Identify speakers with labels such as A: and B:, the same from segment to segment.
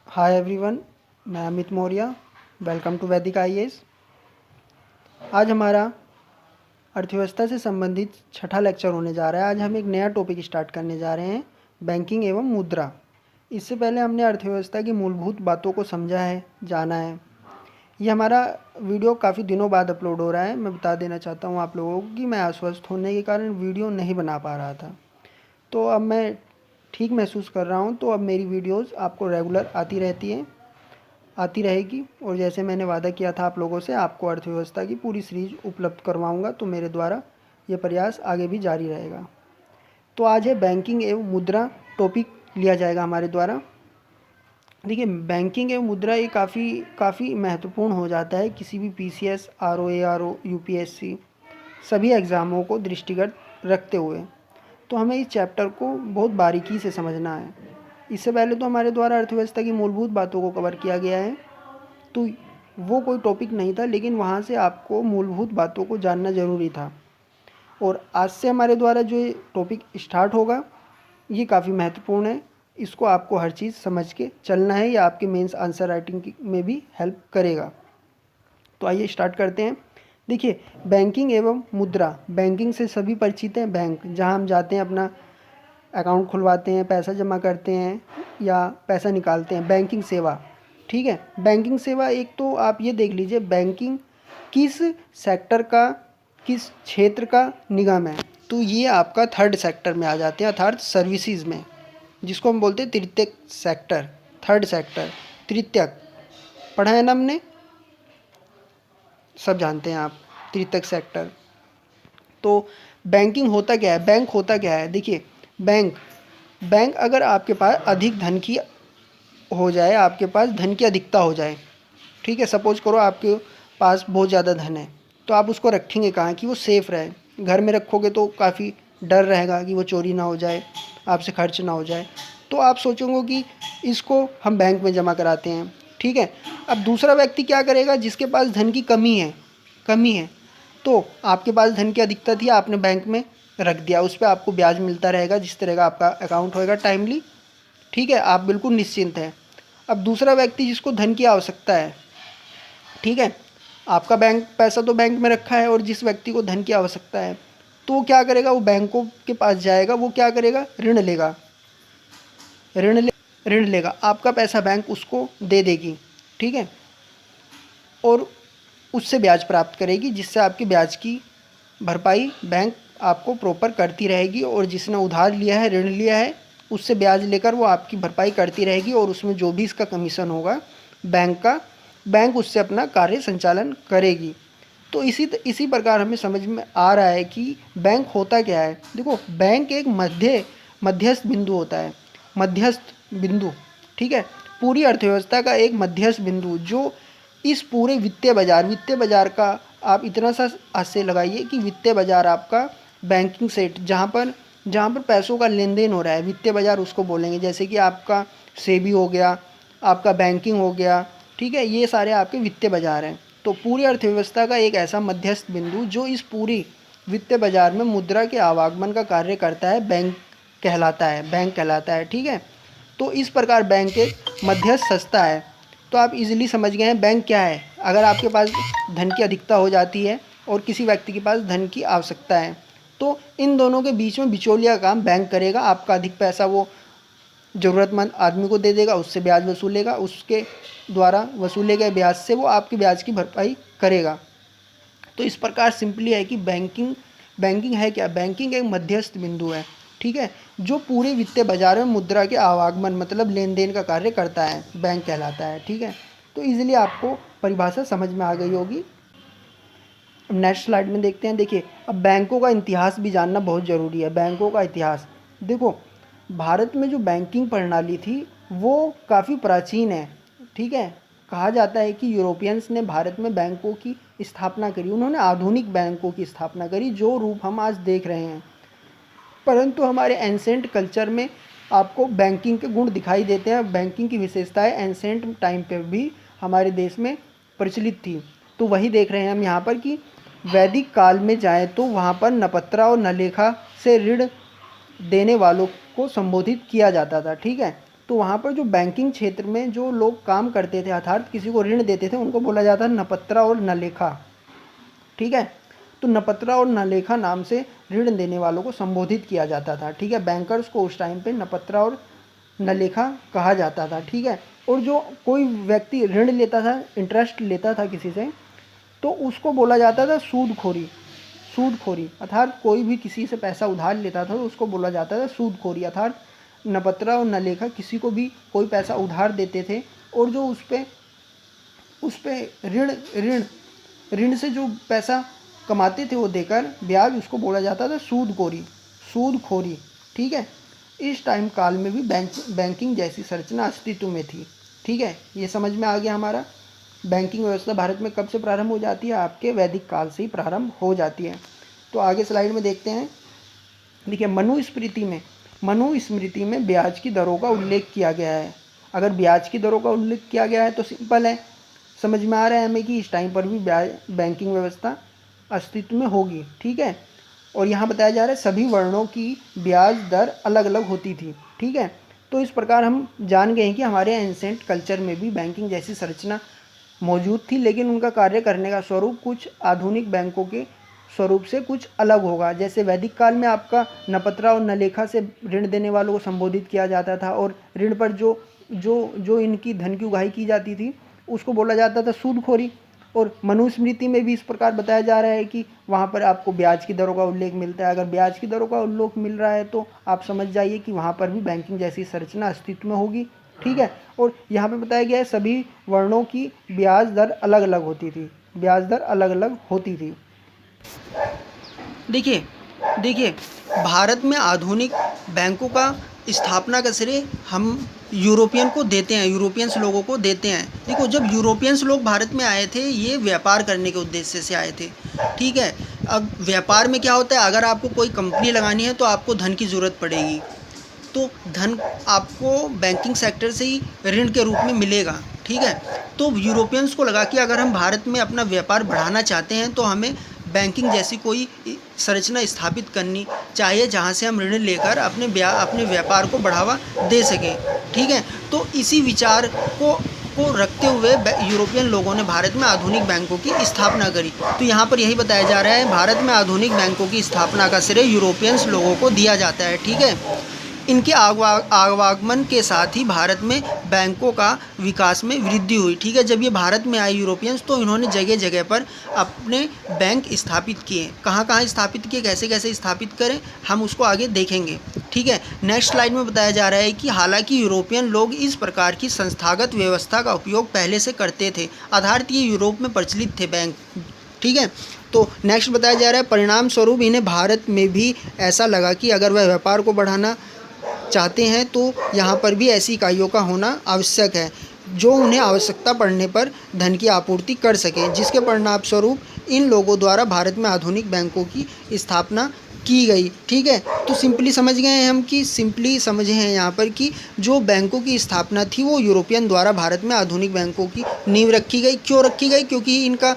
A: Hi everyone, मैं Amit Maurya. Welcome to वैदिक IAS. आज हमारा अर्थव्यवस्था से संबंधित छठा लेक्चर होने जा रहा है। आज हम एक नया टॉपिक स्टार्ट करने जा रहे हैं, बैंकिंग एवं मुद्रा। इससे पहले हमने अर्थव्यवस्था की मूलभूत बातों को समझा है, जाना है। ये हमारा वीडियो काफ़ी दिनों बाद अपलोड हो रहा है। मैं बता देना चाहता हूँ आप लोगों को कि मैं अस्वस्थ होने के कारण वीडियो नहीं बना पा रहा था, तो अब मैं ठीक महसूस कर रहा हूँ। तो अब मेरी वीडियोज़ आपको रेगुलर आती रहेगी, और जैसे मैंने वादा किया था आप लोगों से, आपको अर्थव्यवस्था की पूरी सीरीज उपलब्ध करवाऊंगा। तो मेरे द्वारा ये प्रयास आगे भी जारी रहेगा। तो आज है बैंकिंग एवं मुद्रा टॉपिक लिया जाएगा हमारे द्वारा। देखिए, बैंकिंग एवं मुद्रा ये काफ़ी महत्वपूर्ण हो जाता है किसी भी पीसीएस, आरओ, एआरओ, यूपीएससी सभी एग्ज़ामों को दृष्टिगत रखते हुए। तो हमें इस चैप्टर को बहुत बारीकी से समझना है। इससे पहले तो हमारे द्वारा अर्थव्यवस्था की मूलभूत बातों को कवर किया गया है, तो वो कोई टॉपिक नहीं था, लेकिन वहाँ से आपको मूलभूत बातों को जानना ज़रूरी था। और आज से हमारे द्वारा जो ये टॉपिक स्टार्ट होगा, ये काफ़ी महत्वपूर्ण है। इसको आपको हर चीज़ समझ के चलना है, या आपके मेंस आंसर राइटिंग में भी हेल्प करेगा। तो आइए स्टार्ट करते हैं। देखिए, बैंकिंग एवं मुद्रा। बैंकिंग से सभी परिचित हैं। बैंक जहां हम जाते हैं, अपना अकाउंट खुलवाते हैं, पैसा जमा करते हैं या पैसा निकालते हैं। बैंकिंग सेवा, ठीक है। बैंकिंग सेवा, एक तो आप ये देख लीजिए बैंकिंग किस सेक्टर का, किस क्षेत्र का निगम है। तो ये आपका थर्ड सेक्टर में आ जाते हैं, अर्थात सर्विसेज में, जिसको हम बोलते हैं तृतीयक सेक्टर। थर्ड सेक्टर, तृतीयक पढ़ा है ना हमने, सब जानते हैं आप, तृतीयक सेक्टर। तो बैंकिंग होता क्या है, बैंक होता क्या है। देखिए, बैंक अगर आपके पास अधिक धन की हो जाए, आपके पास धन की अधिकता हो जाए, ठीक है। सपोज करो आपके पास बहुत ज़्यादा धन है, तो आप उसको रखेंगे कहाँ कि वो सेफ़ रहे। घर में रखोगे तो काफ़ी डर रहेगा कि वो चोरी ना हो जाए, आपसे खर्च ना हो जाए। तो आप सोचोगे कि इसको हम बैंक में जमा कराते हैं, ठीक है। अब दूसरा व्यक्ति क्या करेगा, जिसके पास धन की कमी है, तो आपके पास धन की अधिकता थी, आपने बैंक में रख दिया, उस पर आपको ब्याज मिलता रहेगा, जिस तरह का आपका अकाउंट होएगा टाइमली, ठीक है। आप बिल्कुल निश्चिंत हैं। अब दूसरा व्यक्ति जिसको धन की आवश्यकता है, ठीक है, आपका बैंक पैसा तो बैंक में रखा है, और जिस व्यक्ति को धन की आवश्यकता है, तो वो क्या करेगा, वो बैंकों के पास जाएगा, वो क्या करेगा, ऋण लेगा। आपका पैसा बैंक उसको दे देगी, ठीक है, और उससे ब्याज प्राप्त करेगी, जिससे आपकी ब्याज की भरपाई बैंक आपको प्रॉपर करती रहेगी। और जिसने उधार लिया है, ऋण लिया है, उससे ब्याज लेकर वो आपकी भरपाई करती रहेगी, और उसमें जो भी इसका कमीशन होगा बैंक उससे अपना कार्य संचालन करेगी। तो इसी प्रकार हमें समझ में आ रहा है कि बैंक होता क्या है। देखो, बैंक एक मध्यस्थ बिंदु होता है, मध्यस्थ बिंदु, ठीक है। पूरी अर्थव्यवस्था का एक मध्यस्थ बिंदु, जो इस पूरे वित्तीय बाजार का आप इतना सा हाथ से लगाइए कि वित्तीय बाजार आपका बैंकिंग सेट, जहाँ पर पैसों का लेन देन हो रहा है, वित्तीय बाजार उसको बोलेंगे। जैसे कि आपका सेबी हो गया, आपका बैंकिंग हो गया, ठीक है, ये सारे आपके वित्तीय बाजार हैं। तो पूरी अर्थव्यवस्था का एक ऐसा मध्यस्थ बिंदु जो इस पूरी वित्तीय बाजार में मुद्रा के आवागमन का कार्य करता है, बैंक कहलाता है, ठीक है। तो इस प्रकार बैंक एक मध्यस्थ संस्था है। तो आप इजीली समझ गए हैं बैंक क्या है। अगर आपके पास धन की अधिकता हो जाती है और किसी व्यक्ति के पास धन की आवश्यकता है, तो इन दोनों के बीच में बिचौलिया काम बैंक करेगा। आपका अधिक पैसा वो ज़रूरतमंद आदमी को दे देगा, उससे ब्याज वसूलेगा, उसके द्वारा वसूले गए ब्याज से वो आपकी ब्याज की भरपाई करेगा। तो इस प्रकार सिंपली है कि बैंकिंग है क्या, बैंकिंग एक मध्यस्थ बिंदु है, ठीक है, जो पूरे वित्तीय बाजार में मुद्रा के आवागमन मतलब लेन देन का कार्य करता है, बैंक कहलाता है, ठीक है। तो इजीली आपको परिभाषा समझ में आ गई होगी। नेक्स्ट स्लाइड में देखते हैं। देखिए, अब बैंकों का इतिहास भी जानना बहुत ज़रूरी है। बैंकों का इतिहास देखो, भारत में जो बैंकिंग प्रणाली थी वो काफ़ी प्राचीन है, ठीक है। कहा जाता है कि यूरोपियंस ने भारत में बैंकों की स्थापना करी, उन्होंने आधुनिक बैंकों की स्थापना करी, जो रूप हम आज देख रहे हैं। परंतु हमारे एंसेंट कल्चर में आपको बैंकिंग के गुण दिखाई देते हैं। बैंकिंग की विशेषताएं एंसेंट टाइम पे भी हमारे देश में प्रचलित थी। तो वही देख रहे हैं हम यहाँ पर कि वैदिक काल में जाएं तो वहाँ पर नपत्रा और नलेखा से ऋण देने वालों को संबोधित किया जाता था, ठीक है। तो वहाँ पर जो बैंकिंग क्षेत्र में जो लोग काम करते थे अर्थात किसी को ऋण देते थे उनको बोला जाता है नपत्रा और नलेखा। ठीक है, तो नपत्रा और नलेखा नाम से ऋण देने वालों को संबोधित किया जाता था। ठीक है, बैंकर्स को उस टाइम पे नपत्रा और नलेखा कहा जाता था। ठीक है, और जो कोई व्यक्ति ऋण लेता था, इंटरेस्ट लेता था किसी से, तो उसको बोला जाता था सूदखोरी। सूदखोरी अर्थात कोई भी किसी से पैसा उधार लेता था तो उसको बोला जाता था सूदखोरी। अर्थात नपत्रा और नलेखा किसी को भी कोई पैसा उधार देते थे और जो उस पे ऋण ऋण ऋण से जो पैसा कमाते थे वो देकर ब्याज, उसको बोला जाता था सूदखोरी, सूदखोरी। ठीक है, इस टाइम काल में भी बैंकिंग जैसी संरचना अस्तित्व में थी। ठीक है, ये समझ में आ गया हमारा। बैंकिंग व्यवस्था भारत में कब से प्रारंभ हो जाती है? आपके वैदिक काल से ही प्रारंभ हो जाती है। तो आगे स्लाइड में देखते हैं। देखिए, मनुस्मृति में ब्याज की दरों का उल्लेख किया गया है। अगर ब्याज की दरों का उल्लेख किया गया है तो सिंपल है, समझ में आ रहा है हमें कि इस टाइम पर भी बैंकिंग व्यवस्था अस्तित्व में होगी। ठीक है, और यहाँ बताया जा रहा है सभी वर्णों की ब्याज दर अलग अलग होती थी। ठीक है, तो इस प्रकार हम जान गए हैं कि हमारे एंसेंट कल्चर में भी बैंकिंग जैसी संरचना मौजूद थी, लेकिन उनका कार्य करने का स्वरूप कुछ आधुनिक बैंकों के स्वरूप से कुछ अलग होगा। जैसे वैदिक काल में आपका नपत्रा और नलेखा से ऋण देने वालों को संबोधित किया जाता था और ऋण पर जो इनकी धन की उगाही की जाती थी उसको बोला जाता था सूदखोरी। और मनुस्मृति में भी इस प्रकार बताया जा रहा है कि वहाँ पर आपको ब्याज की दरों का उल्लेख मिलता है। अगर ब्याज की दरों का उल्लेख मिल रहा है तो आप समझ जाइए कि वहाँ पर भी बैंकिंग जैसी संरचना अस्तित्व में होगी। ठीक है, और यहाँ पे बताया गया है सभी वर्णों की ब्याज दर अलग अलग होती थी, ब्याज दर अलग अलग होती थी। देखिए भारत में आधुनिक बैंकों का स्थापना का श्रेय हम यूरोपियन को देते हैं, यूरोपियंस लोगों को देते हैं। देखो, जब यूरोपियंस लोग भारत में आए थे ये व्यापार करने के उद्देश्य से आए थे। ठीक है, अब व्यापार में क्या होता है, अगर आपको कोई कंपनी लगानी है तो आपको धन की ज़रूरत पड़ेगी, तो धन आपको बैंकिंग सेक्टर से ही ऋण के रूप में मिलेगा। ठीक है, तो यूरोपियंस को लगा कि अगर हम भारत में अपना व्यापार बढ़ाना चाहते हैं तो हमें बैंकिंग जैसी कोई संरचना स्थापित करनी चाहिए जहां से हम ऋण लेकर अपने व्यापार को बढ़ावा दे सकें। ठीक है, तो इसी विचार को रखते हुए यूरोपियन लोगों ने भारत में आधुनिक बैंकों की स्थापना करी। तो यहाँ पर यही बताया जा रहा है, भारत में आधुनिक बैंकों की स्थापना का श्रेय यूरोपियंस लोगों को दिया जाता है। ठीक है, इनके आगमन के साथ ही भारत में बैंकों का विकास में वृद्धि हुई। ठीक है, जब ये भारत में आए यूरोपियंस तो इन्होंने जगह जगह पर अपने बैंक स्थापित किए। कहाँ कहाँ स्थापित किए, कैसे कैसे स्थापित करें, हम उसको आगे देखेंगे। ठीक है, नेक्स्ट स्लाइड में बताया जा रहा है कि हालांकि यूरोपियन लोग इस प्रकार की संस्थागत व्यवस्था का उपयोग पहले से करते थे, आधारित ये यूरोप में प्रचलित थे बैंक। ठीक है, तो नेक्स्ट बताया जा रहा है परिणाम स्वरूप इन्हें भारत में भी ऐसा लगा कि अगर वह व्यापार को बढ़ाना चाहते हैं तो यहाँ पर भी ऐसी इकाइयों का होना आवश्यक है जो उन्हें आवश्यकता पड़ने पर धन की आपूर्ति कर सकें, जिसके परिणाम स्वरूप इन लोगों द्वारा भारत में आधुनिक बैंकों की स्थापना की गई। ठीक है, तो सिंपली समझ गए हैं हम कि सिंपली समझे हैं यहाँ पर कि जो बैंकों की स्थापना थी वो यूरोपियन द्वारा भारत में आधुनिक बैंकों की नींव रखी गई। क्यों रखी गई? क्योंकि इनका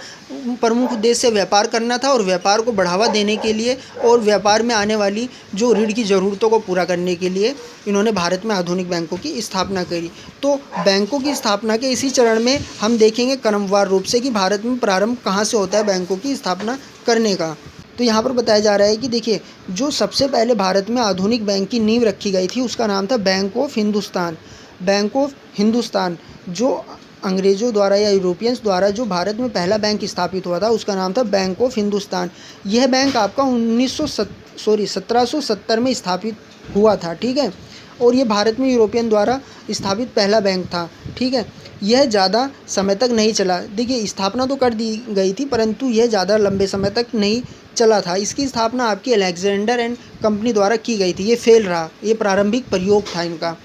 A: प्रमुख उद्देश्य व्यापार करना था और व्यापार को बढ़ावा देने के लिए और व्यापार में आने वाली जो ऋण की ज़रूरतों को पूरा करने के लिए इन्होंने भारत में आधुनिक बैंकों की स्थापना करी। तो बैंकों की स्थापना के इसी चरण में हम देखेंगे क्रमवार रूप से कि भारत में प्रारंभ कहाँ से होता है बैंकों की स्थापना करने का। तो यहाँ पर बताया जा रहा है कि देखिए, जो सबसे पहले भारत में आधुनिक बैंक की नींव रखी गई थी उसका नाम था bank of Hindustan. Bank of Hindustan जो अंग्रेज़ों द्वारा या यूरोपियंस द्वारा जो भारत में पहला बैंक स्थापित हुआ था उसका नाम था बैंक ऑफ हिंदुस्तान। यह बैंक आपका 1770 में स्थापित हुआ था। ठीक है, और ये भारत में यूरोपियन द्वारा स्थापित पहला बैंक था। ठीक है, यह ज़्यादा समय तक नहीं चला। देखिए, स्थापना तो कर दी गई थी परंतु यह ज़्यादा लंबे समय तक नहीं चला था। इसकी स्थापना आपकी अलेक्जेंडर एंड कंपनी द्वारा की गई थी। ये फेल रहा, ये प्रारंभिक प्रयोग था इनका,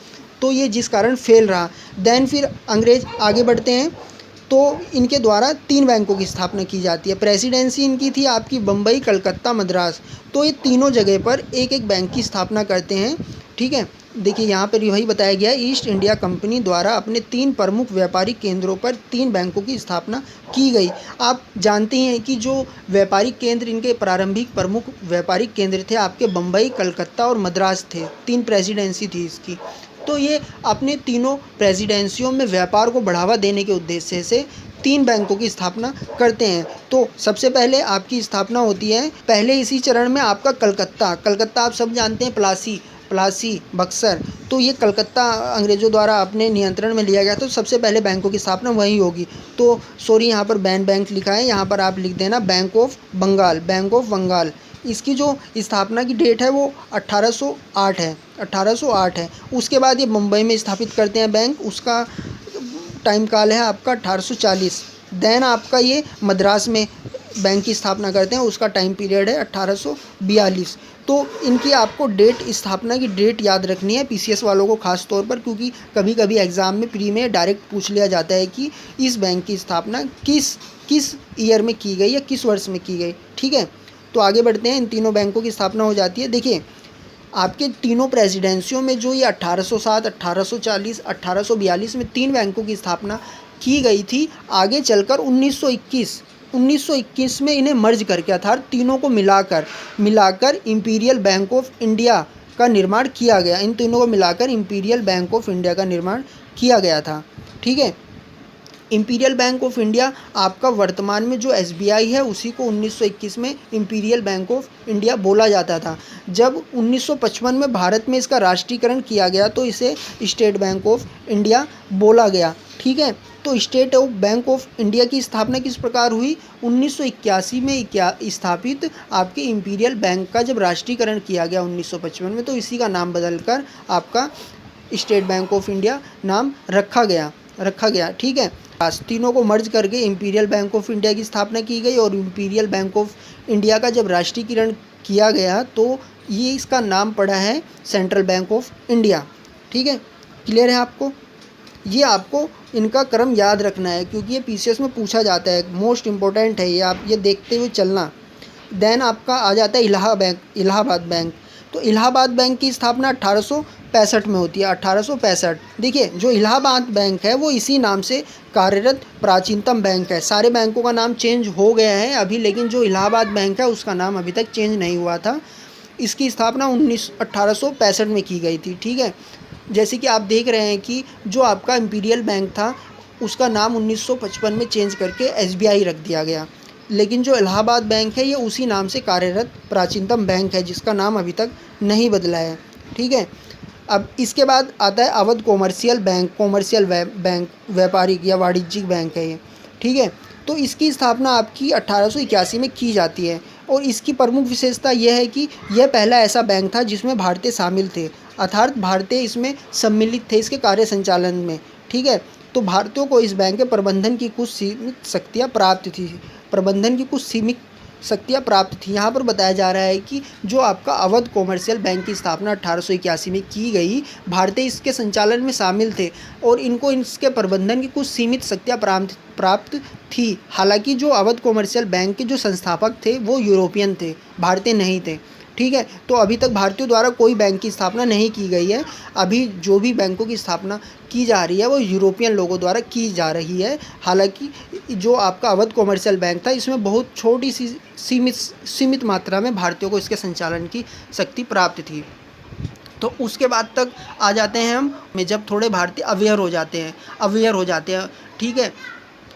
A: तो ये जिस कारण फेल रहा। देन फिर अंग्रेज आगे बढ़ते हैं तो इनके द्वारा 3 बैंकों की स्थापना की जाती है। प्रेसिडेंसी इनकी थी आपकी बम्बई, कलकत्ता, मद्रास। तो ये तीनों जगह पर एक एक बैंक की स्थापना करते हैं। ठीक है, देखिए यहाँ पर वही बताया गया है, ईस्ट इंडिया कंपनी द्वारा अपने 3 प्रमुख व्यापारिक केंद्रों पर 3 बैंकों की स्थापना की गई। आप जानते हैं कि जो व्यापारिक केंद्र इनके प्रारंभिक प्रमुख व्यापारिक केंद्र थे आपके बम्बई, कलकत्ता और मद्रास थे। 3 प्रेसिडेंसी थी इसकी। तो ये अपने तीनों प्रेसिडेंसियों में व्यापार को बढ़ावा देने के उद्देश्य से 3 बैंकों की स्थापना करते हैं। तो सबसे पहले आपकी स्थापना होती है, पहले इसी चरण में आपका कलकत्ता आप सब जानते हैं, प्लासी बक्सर, तो ये कलकत्ता अंग्रेज़ों द्वारा अपने नियंत्रण में लिया गया। तो सबसे पहले बैंकों की स्थापना वहीं होगी। तो सॉरी, यहाँ पर बैंक लिखा है, यहाँ पर आप लिख देना बैंक ऑफ बंगाल। इसकी जो स्थापना की डेट है वो 1808 है। उसके बाद ये मुंबई में स्थापित करते हैं बैंक, उसका टाइम काल है आपका 1840। देन आपका ये मद्रास में बैंक की स्थापना करते हैं, उसका टाइम पीरियड है 1842। तो इनकी आपको स्थापना की डेट याद रखनी है पीसीएस वालों को खास तौर पर, क्योंकि कभी कभी एग्ज़ाम में प्री में डायरेक्ट पूछ लिया जाता है कि इस बैंक की स्थापना किस ईयर में की गई या किस वर्ष में की गई। ठीक है, तो आगे बढ़ते हैं। इन तीनों बैंकों की स्थापना हो जाती है। देखिए, आपके तीनों प्रेसिडेंसियों में जो ये 1807, 1840, 1842 में 3 बैंकों की स्थापना की गई थी, आगे चलकर 1921 में इन्हें मर्ज करके अर्थात तीनों को मिलाकर इंपीरियल बैंक ऑफ इंडिया का निर्माण किया गया। इन तीनों को मिलाकर इंपीरियल बैंक ऑफ इंडिया का निर्माण किया गया था। ठीक है, इंपीरियल बैंक ऑफ इंडिया आपका वर्तमान में जो एसबीआई है उसी को 1921 में इंपीरियल बैंक ऑफ इंडिया बोला जाता था। जब 1955 में भारत में इसका राष्ट्रीयकरण किया गया तो इसे स्टेट बैंक ऑफ इंडिया बोला गया। ठीक है, तो स्टेट बैंक ऑफ इंडिया की स्थापना किस प्रकार हुई? 1981 में स्थापित आपके इंपीरियल बैंक का जब राष्ट्रीयकरण किया गया 1955 में, तो इसी का नाम बदलकर आपका स्टेट बैंक ऑफ इंडिया नाम रखा गया। ठीक है, तीनों को मर्ज करके इंपीरियल बैंक ऑफ इंडिया की स्थापना की गई और इंपीरियल बैंक ऑफ इंडिया का जब राष्ट्रीयकरण किया गया तो ये इसका नाम पड़ा है सेंट्रल बैंक ऑफ इंडिया। ठीक है, क्लियर है आपको? ये आपको इनका क्रम याद रखना है क्योंकि ये पीसीएस में पूछा जाता है, मोस्ट इम्पोर्टेंट है ये, आप ये देखते हुए चलना। देन आपका आ जाता है इलाहाबाद बैंक। तो इलाहाबाद बैंक की स्थापना 1865 में होती है, 1865। देखिए, जो इलाहाबाद बैंक है वो इसी नाम से कार्यरत प्राचीनतम बैंक है। सारे बैंकों का नाम चेंज हो गया है अभी, लेकिन जो इलाहाबाद बैंक है उसका नाम अभी तक चेंज नहीं हुआ था। इसकी स्थापना 1865 में की गई थी। ठीक है, जैसे कि आप देख रहे हैं कि जो आपका इंपीरियल बैंक था उसका नाम 1955 में चेंज करके एसबीआई रख दिया गया, लेकिन जो इलाहाबाद बैंक है ये उसी नाम से कार्यरत प्राचीनतम बैंक है जिसका नाम अभी तक नहीं बदला है। ठीक है, अब इसके बाद आता है अवध कॉमर्शियल बैंक, व्यापारिक या वाणिज्यिक बैंक है ये। ठीक है, तो इसकी स्थापना आपकी 1881 में की जाती है और इसकी प्रमुख विशेषता यह है कि यह पहला ऐसा बैंक था जिसमें भारतीय शामिल थे, अर्थात भारतीय इसमें सम्मिलित थे इसके कार्य संचालन में। ठीक है, तो भारतीयों को इस बैंक के प्रबंधन की कुछ सीमित शक्तियाँ प्राप्त थी। यहाँ पर बताया जा रहा है कि जो आपका अवध कॉमर्शियल बैंक की स्थापना 1881 में की गई, भारतीय इसके संचालन में शामिल थे और इनको इसके प्रबंधन की कुछ सीमित शक्तियाँ प्राप्त थी। हालांकि जो अवध कॉमर्शियल बैंक के जो संस्थापक थे वो यूरोपियन थे, भारतीय नहीं थे। ठीक है, तो अभी तक भारतीयों द्वारा कोई बैंक की स्थापना नहीं की गई है। अभी जो भी बैंकों की स्थापना की जा रही है वो यूरोपियन लोगों द्वारा की जा रही है। हालांकि जो आपका अवध कॉमर्शियल बैंक था इसमें बहुत छोटी सी सीमित मात्रा में भारतीयों को इसके संचालन की शक्ति प्राप्त थी। तो उसके बाद तक आ जाते हैं हम में जब थोड़े भारतीय अवेयर हो जाते हैं। ठीक है,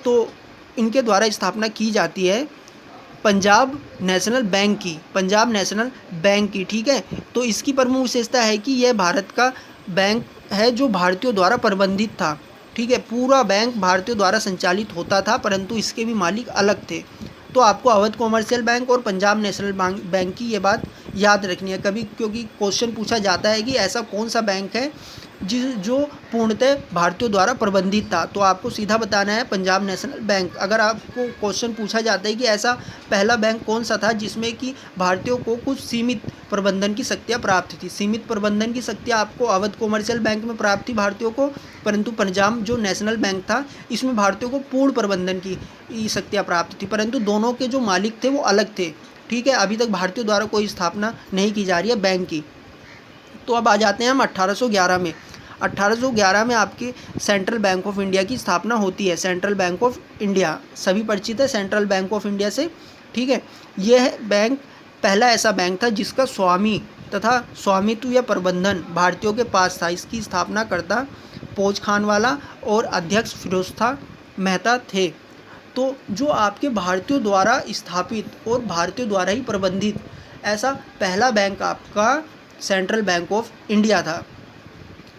A: तो इनके द्वारा स्थापना की जाती है पंजाब नेशनल बैंक की। ठीक है, तो इसकी प्रमुख विशेषता है कि यह भारत का बैंक है जो भारतीयों द्वारा प्रबंधित था। ठीक है, पूरा बैंक भारतीयों द्वारा संचालित होता था परंतु इसके भी मालिक अलग थे। तो आपको अवध कॉमर्शियल बैंक और पंजाब नेशनल बैंक की ये बात याद रखनी है कभी, क्योंकि क्वेश्चन पूछा जाता है कि ऐसा कौन सा बैंक है जो पूर्णतः भारतीयों द्वारा प्रबंधित था, तो आपको सीधा बताना है पंजाब नेशनल बैंक। अगर आपको क्वेश्चन पूछा जाता है कि ऐसा पहला बैंक कौन सा था जिसमें कि भारतीयों को कुछ सीमित प्रबंधन की शक्तियाँ प्राप्त थी, सीमित प्रबंधन की शक्तियाँ आपको अवध कॉमर्शियल बैंक में प्राप्त थी भारतीयों को, परंतु पंजाब जो नेशनल बैंक था इसमें भारतीयों को पूर्ण प्रबंधन की शक्तियाँ प्राप्त थी, परंतु दोनों के जो मालिक थे वो अलग थे। ठीक है, अभी तक भारतीयों द्वारा कोई स्थापना नहीं की जा रही है बैंक की। तो अब आ जाते हैं हम 1811 में। 1811 में आपके सेंट्रल बैंक ऑफ इंडिया की स्थापना होती है। सेंट्रल बैंक ऑफ इंडिया सभी परिचित है सेंट्रल बैंक ऑफ इंडिया से। ठीक है, यह बैंक पहला ऐसा बैंक था जिसका स्वामी तथा स्वामित्व या प्रबंधन भारतीयों के पास था। इसकी स्थापनाकर्ता पोज खानवाला और अध्यक्ष फिरोज मेहता थे। तो जो आपके भारतीयों द्वारा स्थापित और भारतीयों द्वारा ही प्रबंधित ऐसा पहला बैंक आपका सेंट्रल बैंक ऑफ इंडिया था।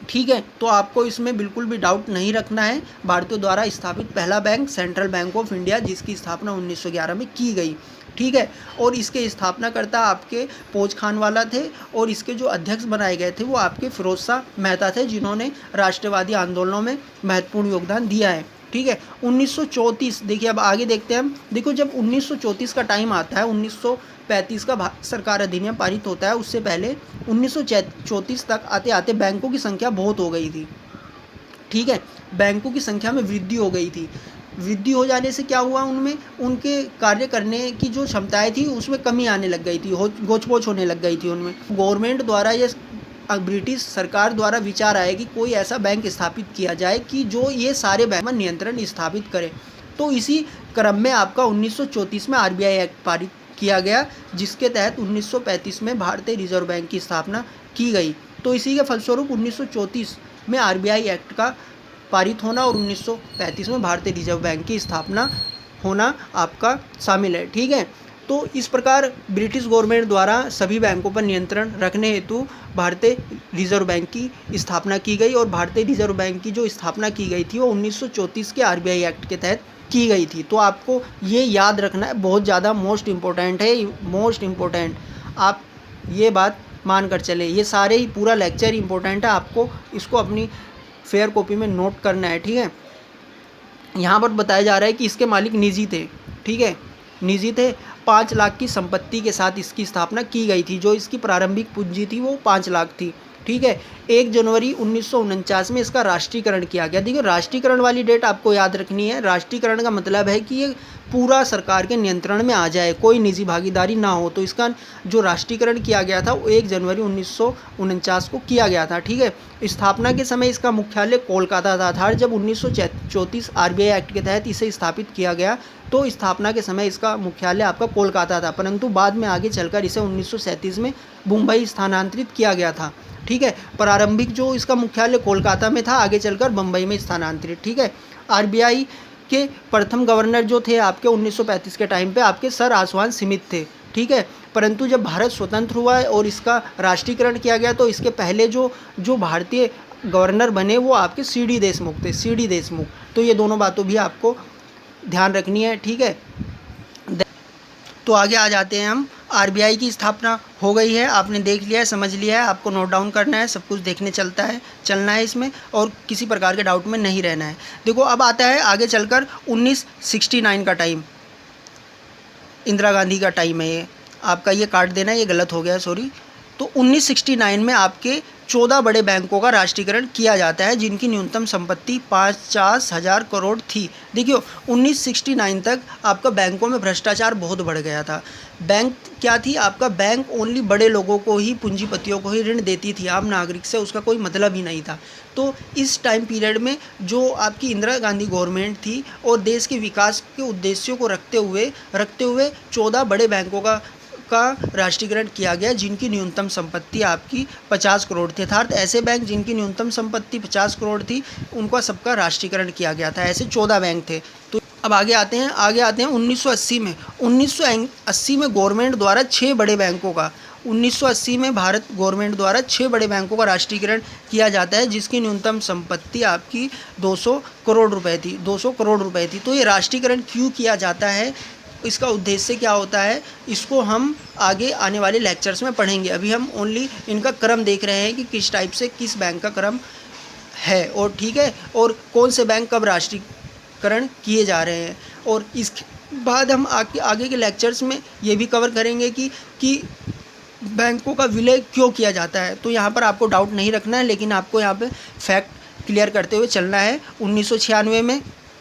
A: ठीक है, तो आपको इसमें बिल्कुल भी डाउट नहीं रखना है। भारतीयों द्वारा स्थापित पहला bank central bank of India, जिसकी स्थापना 1911 में की गई। ठीक है, और इसके स्थापनाकर्ता आपके पोज खानवाला थे और इसके जो अध्यक्ष बनाए गए थे वो आपके फिरोज शाह मेहता थे, जिन्होंने राष्ट्रवादी आंदोलनों में महत्वपूर्ण योगदान दिया है। ठीक है, 1934 देखिए, अब आगे देखते हैं हम। देखो, जब 1934 का टाइम आता है, 1935 का भारत सरकार अधिनियम पारित होता है, उससे पहले 1934 तक आते आते बैंकों की संख्या बहुत हो गई थी। ठीक है, बैंकों की संख्या में वृद्धि हो गई थी। वृद्धि हो जाने से क्या हुआ, उनमें उनके कार्य करने की जो क्षमताएं थी उसमें कमी आने लग गई थी, गोचपोच होने लग गई थी उनमें। गवर्नमेंट द्वारा ये ब्रिटिश सरकार द्वारा विचार आया कि कोई ऐसा बैंक स्थापित किया जाए कि जो ये सारे बैंक पर नियंत्रण स्थापित करे। तो इसी क्रम में आपका 1934 में आरबीआई एक्ट पारित किया गया, जिसके तहत 1935 में भारतीय रिजर्व बैंक की स्थापना की गई। तो इसी के फलस्वरूप 1934 में आरबीआई एक्ट का पारित होना और 1935 में भारतीय रिजर्व बैंक की स्थापना होना आपका शामिल है। ठीक है, तो इस प्रकार ब्रिटिश गवर्नमेंट द्वारा सभी बैंकों पर नियंत्रण रखने हेतु भारतीय रिजर्व बैंक की स्थापना की गई और भारतीय रिजर्व बैंक की जो स्थापना की गई थी वो 1934 के आरबीआई एक्ट के तहत की गई थी। तो आपको ये याद रखना है, बहुत ज़्यादा मोस्ट इम्पोर्टेंट है, मोस्ट इम्पोर्टेंट। आप ये बात मान कर चले, ये सारे ही पूरा लेक्चर इम्पोर्टेंट है, आपको इसको अपनी फेयर कॉपी में नोट करना है। ठीक है, यहाँ पर बताया जा रहा है कि इसके मालिक निजी थे। ठीक है, निजी थे। 5 लाख की संपत्ति के साथ इसकी स्थापना की गई थी। जो इसकी प्रारंभिक पूंजी थी वो 5 लाख थी। ठीक है, 1 जनवरी 1949 में इसका राष्ट्रीयकरण किया गया। देखिए, राष्ट्रीयकरण वाली डेट आपको याद रखनी है। राष्ट्रीयकरण का मतलब है कि ये पूरा सरकार के नियंत्रण में आ जाए, कोई निजी भागीदारी ना हो। तो इसका जो राष्ट्रीयकरण किया गया था वो 1 जनवरी 1949 को किया गया था। ठीक है, स्थापना के समय इसका मुख्यालय कोलकाता था। जब 1934 आरबीआई एक्ट के तहत इसे स्थापित किया गया तो स्थापना के समय इसका मुख्यालय आपका कोलकाता था, परंतु बाद में आगे चलकर इसे 1937 में मुंबई स्थानांतरित किया गया था। ठीक है, प्रारंभिक जो इसका मुख्यालय कोलकाता में था, आगे चलकर मुंबई में स्थानांतरित। ठीक है, आरबीआई के प्रथम गवर्नर जो थे आपके 1935 के टाइम पे आपके सर आसवान स्मिथ थे। ठीक है, परंतु जब भारत स्वतंत्र हुआ और इसका राष्ट्रीयकरण किया गया तो इसके पहले जो भारतीय गवर्नर बने वो आपके सीडी देशमुख थे, सीडी देशमुख। तो ये दोनों बातों भी आपको ध्यान रखनी है। ठीक है, तो आगे आ जाते हैं हम। आरबीआई की स्थापना हो गई है, आपने देख लिया है, समझ लिया है, आपको नोट डाउन करना है, सब कुछ देखने चलना है इसमें और किसी प्रकार के डाउट में नहीं रहना है। देखो, अब आता है आगे चलकर 1969 का टाइम, इंदिरा गांधी का टाइम है। ये आपका ये काट देना, ये गलत हो गया, सॉरी। तो 1969 में आपके 14 बड़े बैंकों का राष्ट्रीयकरण किया जाता है, जिनकी न्यूनतम संपत्ति 50,000 करोड़ थी। देखियो, 1969 तक आपका बैंकों में भ्रष्टाचार बहुत बढ़ गया था। बैंक क्या थी आपका, बैंक ओनली बड़े लोगों को ही, पूंजीपतियों को ही ऋण देती थी, आम नागरिक से उसका कोई मतलब ही नहीं था। तो इस टाइम पीरियड में जो आपकी इंदिरा गांधी गवर्नमेंट थी और देश के विकास के उद्देश्यों को रखते हुए 14 बड़े बैंकों का राष्ट्रीयकरण किया गया, जिनकी न्यूनतम संपत्ति आपकी 50 करोड़ थी। अर्थात ऐसे बैंक जिनकी न्यूनतम संपत्ति 50 करोड़ थी उनका सबका राष्ट्रीयकरण किया गया था। ऐसे 14 बैंक थे। तो अब आगे आते हैं 1980 में। 1980 में गवर्नमेंट द्वारा 6 बड़े बैंकों का 1980 में भारत गवर्नमेंट द्वारा 6 बड़े बैंकों का राष्ट्रीयकरण किया जाता है, जिसकी न्यूनतम संपत्ति आपकी 200 करोड़ रुपए थी, 200 करोड़ रुपए थी। तो ये राष्ट्रीयकरण क्यों किया जाता है, इसका उद्देश्य क्या होता है, इसको हम आगे आने वाले लेक्चर्स में पढ़ेंगे। अभी हम ओनली इनका क्रम देख रहे हैं कि किस टाइप से किस बैंक का क्रम है, और ठीक है, और कौन से बैंक कब राष्ट्रीयकरण किए जा रहे हैं। और इसके बाद हम आगे के लेक्चर्स में ये भी कवर करेंगे कि बैंकों का विलय क्यों किया जाता है। तो यहाँ पर आपको डाउट नहीं रखना है, लेकिन आपको यहाँ पे फैक्ट क्लियर करते हुए चलना है।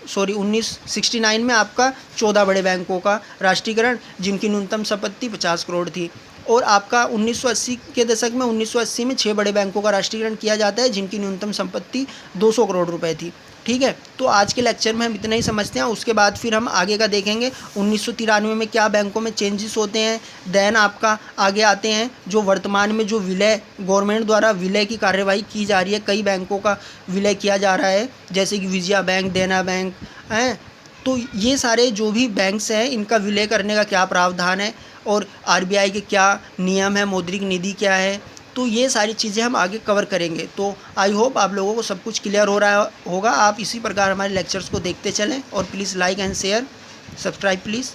A: 1969 में आपका 14 बड़े बैंकों का राष्ट्रीयकरण, जिनकी न्यूनतम संपत्ति 50 करोड़ थी। और आपका 1980 के दशक में 1980 में 6 बड़े बैंकों का राष्ट्रीयकरण किया जाता है, जिनकी न्यूनतम संपत्ति 200 करोड़ रुपए थी। ठीक है, तो आज के लेक्चर में हम इतना ही समझते हैं, उसके बाद फिर हम आगे का देखेंगे 1993 में क्या बैंकों में चेंजेस होते हैं। देन आपका आगे आते हैं जो वर्तमान में जो विलय, गवर्नमेंट द्वारा विलय की कार्यवाही की जा रही है, कई बैंकों का विलय किया जा रहा है जैसे कि विजया बैंक, देना बैंक हैं। तो ये सारे जो भी बैंक्स हैं इनका विलय करने का क्या प्रावधान है और आरबीआई के क्या नियम है, मौद्रिक नीति क्या है, तो ये सारी चीज़ें हम आगे कवर करेंगे। तो आई होप आप लोगों को सब कुछ क्लियर हो रहा होगा। आप इसी प्रकार हमारे लेक्चर्स को देखते चलें और please like and share, subscribe please.